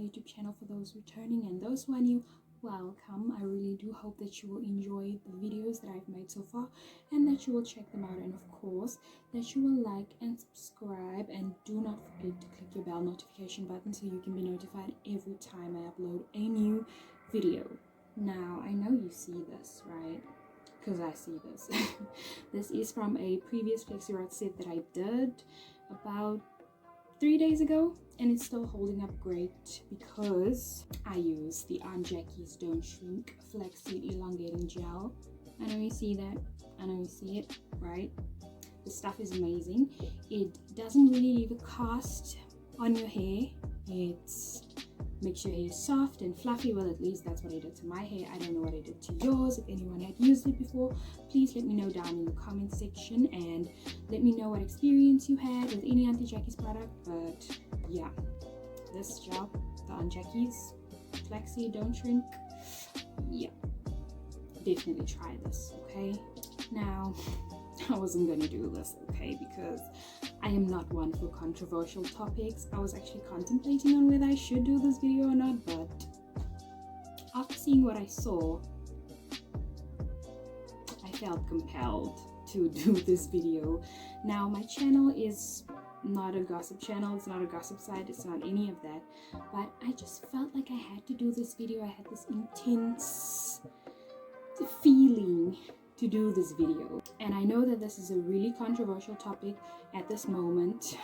YouTube channel. For those returning and those who are new, welcome. I really do hope that you will enjoy the videos that I've made so far and that you will check them out, and of course that you will like and subscribe, and do not forget to click your bell notification button so you can be notified every time I upload a new video. Now I know you see this, right? Because I see this. This is from a previous flexi rod set that I did about 3 days ago, and it's still holding up great because I use the Aunt Jackie's Don't Shrink Flaxseed Elongating Gel. I know you see that. I know you see it, right? The stuff is amazing. It doesn't really leave a cast on your hair. It makes your hair soft and fluffy. Well, at least that's what I did to my hair. I don't know what I did to yours. If anyone had used it before, please let me know down in the comment section, and let me know what experience you had with any Auntie Jackie's product. But yeah, this gel, the Aunt Jackie's Flaxseed Don't Shrink, yeah, definitely try this, okay? Now, I wasn't gonna do this, okay, because I am not one for controversial topics. I was actually contemplating on whether I should do this video or not, but after seeing what I saw, I felt compelled to do this video. Now, my channel is not a gossip channel, it's not a gossip site, it's not any of that, but I just felt like I had to do this video. I had this intense feeling to do this video, and I know that this is a really controversial topic at this moment,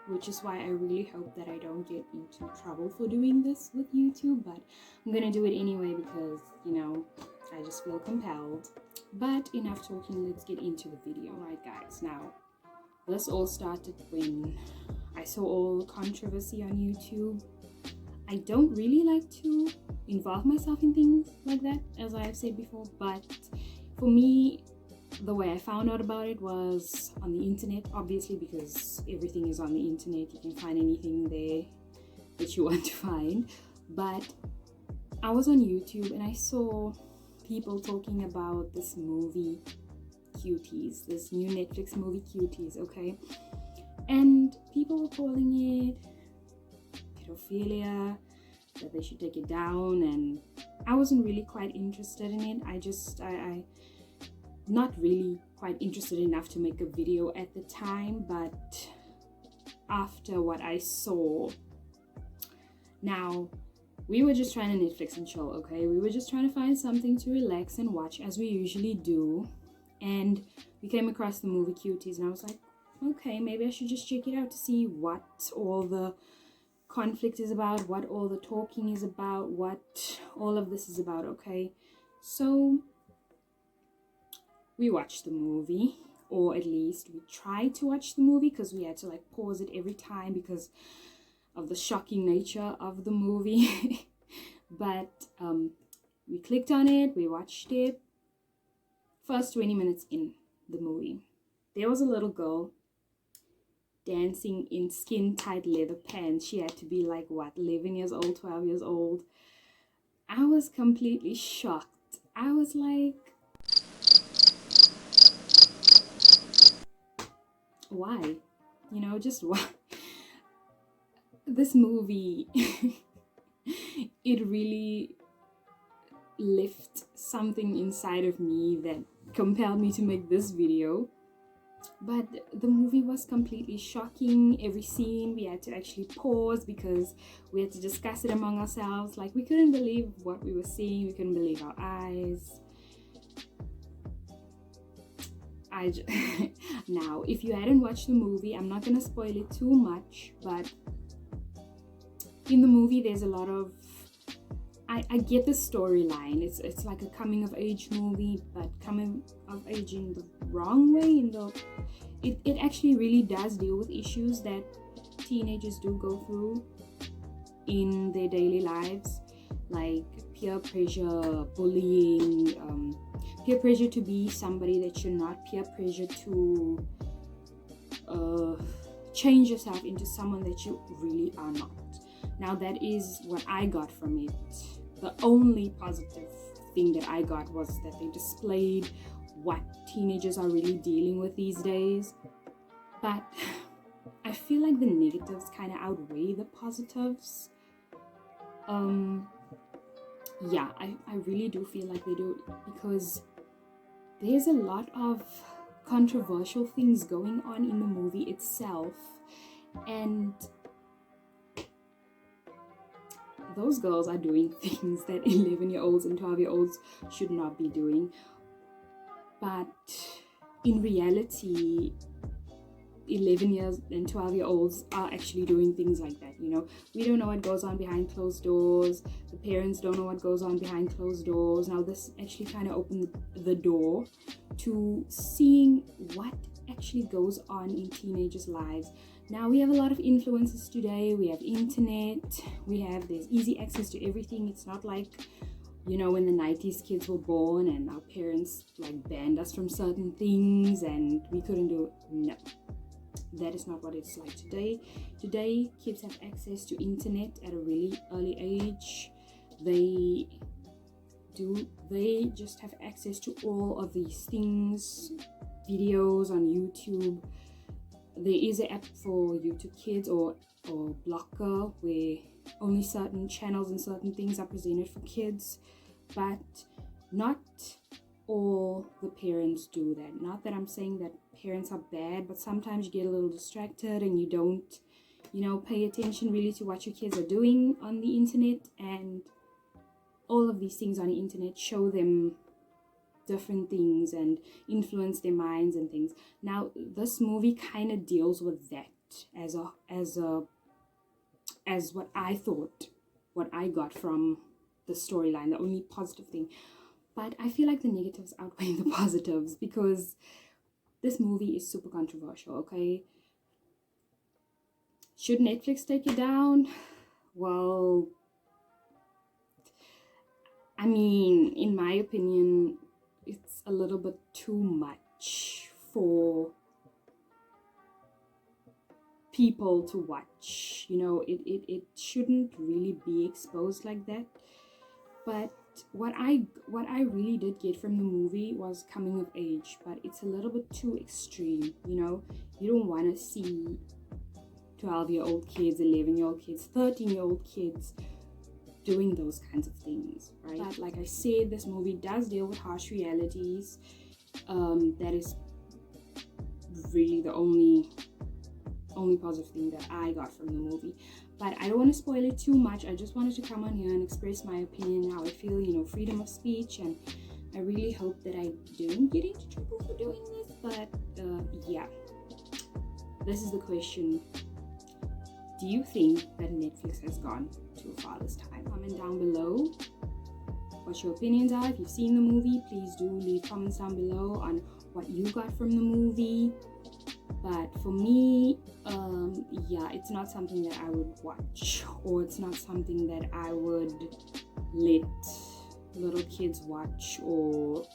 which is why I really hope that I don't get into trouble for doing this with YouTube, but I'm gonna do it anyway because, you know, I just feel compelled. But enough talking, let's get into the video. Right, guys, now this all started when I saw all the controversy on YouTube. I don't really like to involve myself in things like that, as I have said before, but for me, the way I found out about it was on the internet, obviously, because everything is on the internet. You can find anything there that you want to find. But I was on YouTube and I saw people talking about this movie Cuties, this new Netflix movie Cuties, okay? And people were calling it pedophilia, that they should take it down, and I wasn't really quite interested in it. I not really quite interested enough to make a video at the time, but after what I saw, now we were just trying to Netflix and chill, okay? We were just trying to find something to relax and watch as we usually do, and we came across the movie Cuties, and I was like, okay, maybe I should just check it out to see what all the conflict is about, what all the talking is about, what all of this is about, okay? So we watched the movie, or at least we tried to watch the movie, because we had to like pause it every time because of the shocking nature of the movie. But we clicked on it, we watched it. First 20 minutes in the movie, there was a little girl dancing in skin tight leather pants. She had to be like, what, 11 years old, 12 years old. I was completely shocked. I was like, why? You know, just why? This movie, it really left something inside of me that compelled me to make this video. But the movie was completely shocking. Every scene we had to actually pause because we had to discuss it among ourselves. Like, we couldn't believe what we were seeing. We couldn't believe our eyes. Now, if you hadn't watched the movie, I'm not gonna spoil it too much, but in the movie there's a lot of, I get the storyline. It's like a coming of age movie, but coming of age in the wrong way. It actually really does deal with issues that teenagers do go through in their daily lives, like peer pressure, bullying, peer pressure to be somebody that you're not, peer pressure to change yourself into someone that you really are not. Now, that is what I got from it. The only positive thing that I got was that they displayed what teenagers are really dealing with these days. But I feel like the negatives kind of outweigh the positives. Yeah, I really do feel like they do, because there's a lot of controversial things going on in the movie itself, and those girls are doing things that 11-year-olds and 12-year-olds should not be doing. But in reality, 11 years and 12-year-olds are actually doing things like that. You know, we don't know what goes on behind closed doors. The parents don't know what goes on behind closed doors. Now this actually kind of opened the door to seeing what actually goes on in teenagers' lives. Now we have a lot of influencers today. We have internet, there's easy access to everything. It's not like, you know, when the 90s kids were born and our parents like banned us from certain things and we couldn't do it. No, that is not what it's like today. Today kids have access to internet at a really early age. They just have access to all of these things, videos on YouTube. There is an app for YouTube Kids or Blocker, where only certain channels and certain things are presented for kids, but not all the parents do that. Not that I'm saying that parents are bad, but sometimes you get a little distracted and you don't, you know, pay attention really to what your kids are doing on the internet, and all of these things on the internet show them different things and influence their minds and things. Now this movie kind of deals with that as what I thought, what I got from the storyline, the only positive thing. But I feel like the negatives outweigh the positives, because this movie is super controversial. Okay, should Netflix take it down? Well, I mean, in my opinion, it's a little bit too much for people to watch. You know, it shouldn't really be exposed like that. But what I really did get from the movie was coming of age, but it's a little bit too extreme. You know, you don't want to see 12-year-old kids, 11-year-old kids, 13-year-old kids doing those kinds of things, right? But like I said, this movie does deal with harsh realities. That is really the only positive thing that I got from the movie. But I don't want to spoil it too much. I just wanted to come on here and express my opinion, how I feel, you know, freedom of speech, and I really hope that I don't get into trouble for doing this. But yeah, this is the question. Do you think that Netflix has gone too far this time? Comment down below what your opinions are. If you've seen the movie, please do leave comments down below on what you got from the movie. But for me, yeah, it's not something that I would watch, or it's not something that I would let little kids watch, or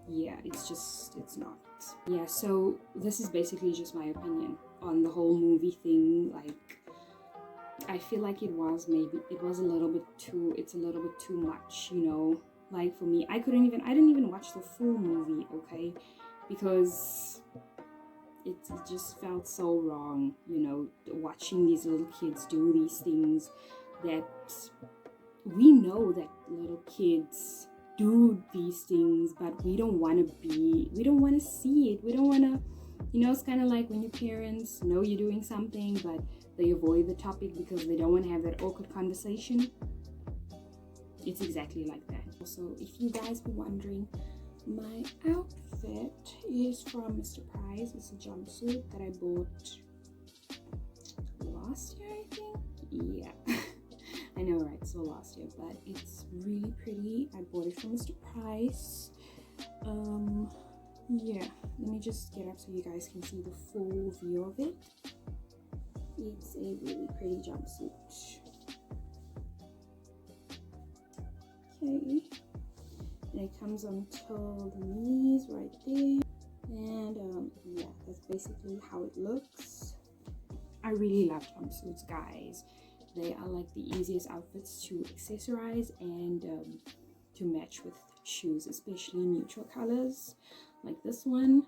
yeah, it's not. Yeah, so this is basically just my opinion on the whole movie thing. Like, I feel like it's a little bit too much, you know. Like for me, I didn't even watch the full movie, okay, because it just felt so wrong, you know, watching these little kids do these things that we know that little kids do these things, but we don't want to see it. We don't want to, you know, it's kind of like when your parents know you're doing something, but they avoid the topic because they don't want to have that awkward conversation. It's exactly like that. Also, if you guys were wondering, my outfit is from Mr. Price. It's a jumpsuit that I bought last year, I think. Yeah. I know, right? So last year, but it's really pretty. I bought it from Mr. Price. Yeah, let me just get up so you guys can see the full view of it. It's a really pretty jumpsuit. Okay, and it comes until the knees right there, and yeah, that's basically how it looks. I really love jumpsuits, guys. They are like the easiest outfits to accessorize and to match with shoes, especially neutral colors like this one.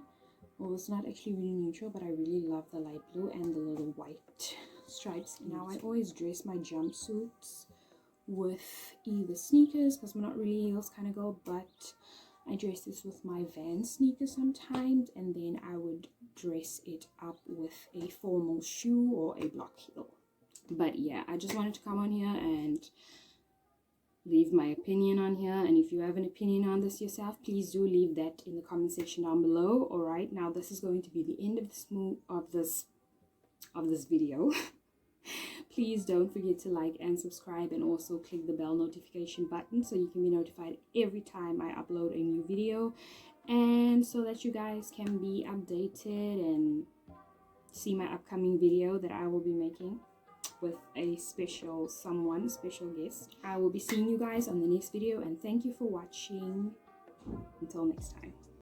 Well, it's not actually really neutral, but I really love the light blue and the little white stripes. Now I always dress my jumpsuits with either sneakers, because I'm not really a heels kind of girl, but I dress this with my Vans sneakers sometimes, and then I would dress it up with a formal shoe or a block heel. But yeah, I just wanted to come on here and leave my opinion on here, and if you have an opinion on this yourself, please do leave that in the comment section down below. All right, now this is going to be the end of this video. Please don't forget to like and subscribe, and also click the bell notification button so you can be notified every time I upload a new video, and so that you guys can be updated and see my upcoming video that I will be making with a special guest. I will be seeing you guys on the next video, and thank you for watching. Until next time.